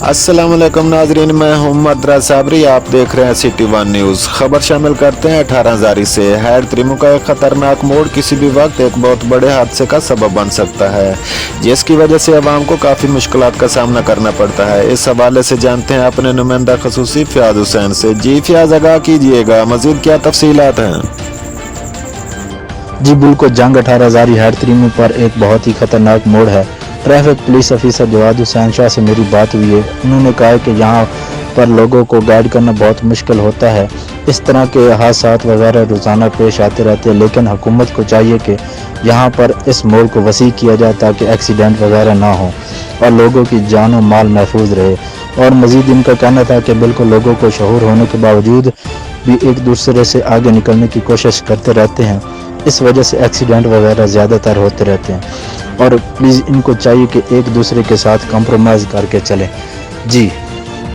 अस्सलाम वालेकुम नाजरीन, मैं हूं मद्रा साबरी। आप देख रहे हैं सिटी वन न्यूज़। खबर शामिल करते हैं 18 से। हैड त्रिमु का एक खतरनाक मोड़ किसी भी वक्त एक बहुत बड़े हादसे का सबब बन सकता है, जिसकी वजह से अवाम को काफ़ी मुश्किलात का सामना करना पड़ता है। इस हवाले से जानते हैं अपने नुमाइंदा खसूसी फयाज हुसैन से। जी फयाज, आगाह कीजिएगा, मज़ीद क्या तफसीलात हैं? जी बिल्कुल, जंग 18 हैड त्रिमु पर एक बहुत ही खतरनाक मोड़ है। Traffic police officer Jawad Hussain Shah से मेरी बात हुई है। उन्होंने कहा है कि यहाँ पर लोगों को गाइड करना बहुत मुश्किल होता है। इस तरह के हादसात वगैरह रोज़ाना पेश आते रहते हैं, लेकिन हुकूमत को चाहिए कि यहाँ पर इस मोड़ को वसी किया जाए ताकि एक्सीडेंट वगैरह ना हो और लोगों की जान और माल महफूज रहे। और मज़ीद इनका कहना था कि बिल्कुल लोगों को शऊर होने के बावजूद भी एक दूसरे से आगे निकलने की कोशिश करते रहते हैं। इस वजह से एक्सीडेंट वगैरह ज़्यादातर होते रहते हैं और प्लीज़ इनको चाहिए कि एक दूसरे के साथ कंप्रोमाइज़ करके चलें। जी।